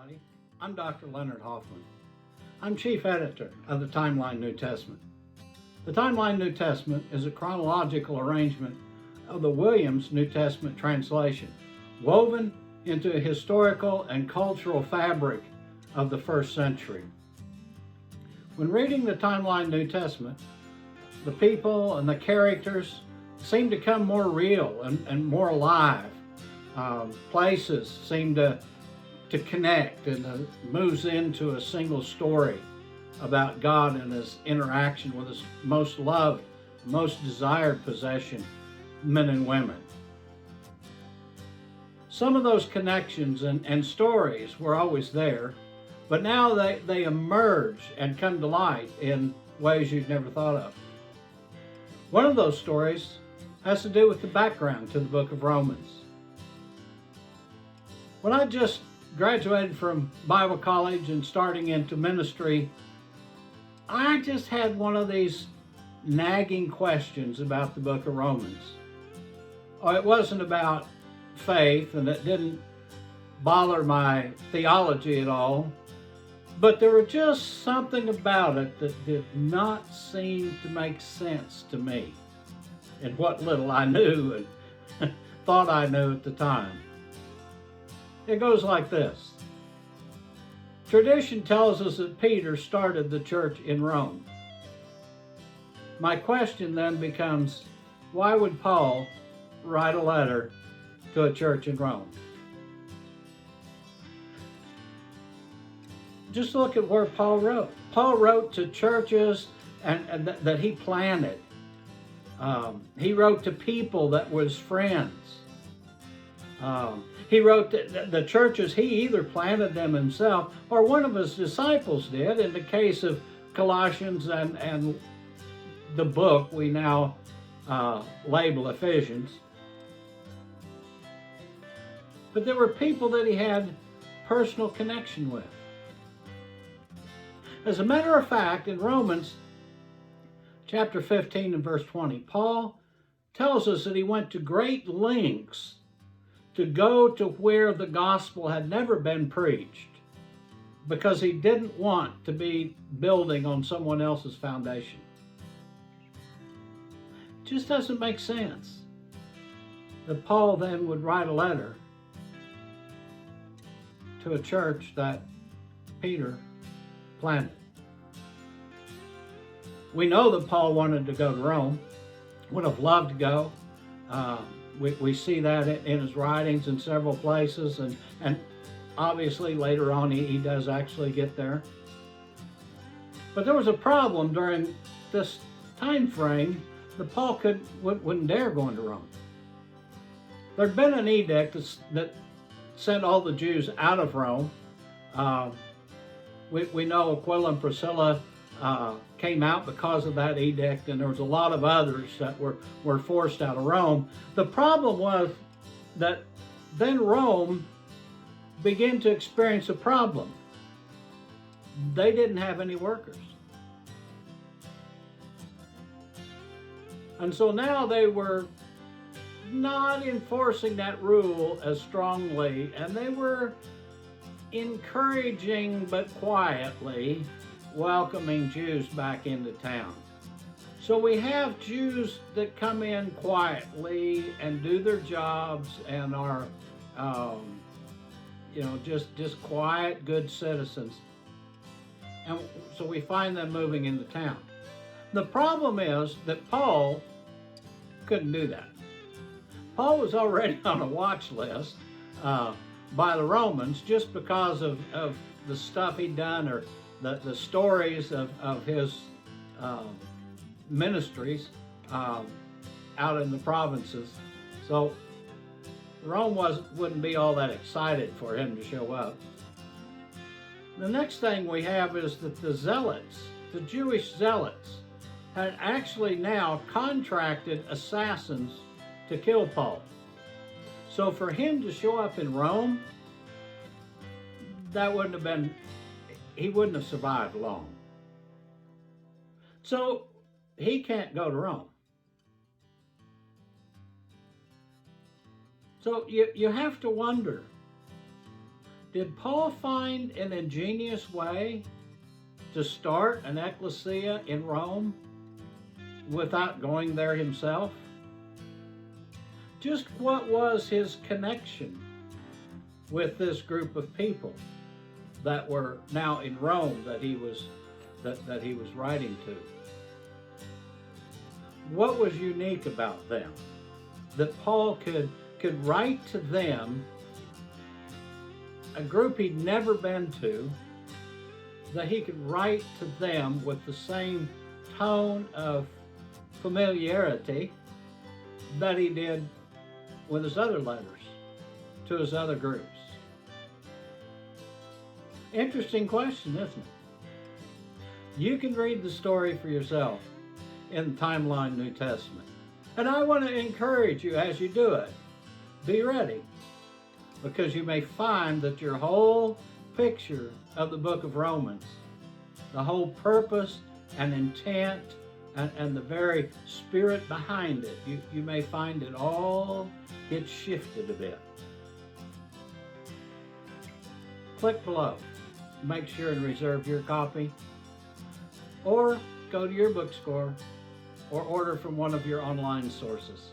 everybody. I'm Dr. Leonard Hoffman. I'm chief editor of the Timeline New Testament. The Timeline New Testament is a chronological arrangement of the Williams New Testament translation, woven into a historical and cultural fabric of the first century. When reading the Timeline New Testament, the people and the characters seem to come more real and more alive. Places seem to connect and moves into a single story about God and his interaction with his most loved, most desired possession, men and women. Some of those connections and stories were always there, but now they emerge and come to light in ways you'd never thought of. One of those stories has to do with the background to the book of Romans. When I just graduated from Bible college and starting into ministry, I just had one of these nagging questions about the book of Romans. Oh, it wasn't about faith, and it didn't bother my theology at all, but there was just something about it that did not seem to make sense to me in what little I knew and thought I knew at the time. It goes like this. Tradition tells us that Peter started the church in Rome. My question then becomes, why would Paul write a letter to a church in Rome? Just look at where Paul wrote. Paul wrote to churches and that he planted. He wrote to people that was friends. He wrote the churches, he either planted them himself or one of his disciples did, in the case of Colossians and the book we now label Ephesians. But there were people that he had personal connection with. As a matter of fact, in Romans chapter 15 and verse 20, Paul tells us that he went to great lengths to go to where the gospel had never been preached because he didn't want to be building on someone else's foundation. It just doesn't make sense that Paul then would write a letter to a church that Peter planted. We know that Paul wanted to go to Rome, would have loved to go. We see that in his writings in several places, and obviously later on he does actually get there. But there was a problem during this time frame that Paul wouldn't dare go into Rome. There'd been an edict that sent all the Jews out of Rome. We know Aquila and Priscilla came out because of that edict, and there was a lot of others that were forced out of Rome. The problem was that then Rome began to experience a problem. They didn't have any workers. And so now they were not enforcing that rule as strongly, and they were encouraging but quietly welcoming Jews back into town. So we have Jews that come in quietly and do their jobs and are, just quiet, good citizens. And so we find them moving into town. The problem is that Paul couldn't do that. Paul was already on a watch list by the Romans just because of the stuff he'd done or the stories of his ministries out in the provinces. So Rome wouldn't be all that excited for him to show up. The next thing we have is that the zealots, the Jewish zealots, had actually now contracted assassins to kill Paul. So for him to show up in Rome, he wouldn't have survived long. So he can't go to Rome. So you have to wonder, Did Paul find an ingenious way to start an ecclesia in Rome without going there himself? Just what was his connection with this group of people that were now in Rome that he was writing to? What was unique about them that Paul could write to them, a group he'd never been to, that he could write to them with the same tone of familiarity that he did with his other letters to his other groups? Interesting question, isn't it? You can read the story for yourself in the Timeline New Testament. And I want to encourage you as you do it, be ready, because you may find that your whole picture of the book of Romans, the whole purpose and intent and the very spirit behind it, you may find it all gets shifted a bit. Click below. Make sure and reserve your copy, or go to your bookstore or order from one of your online sources.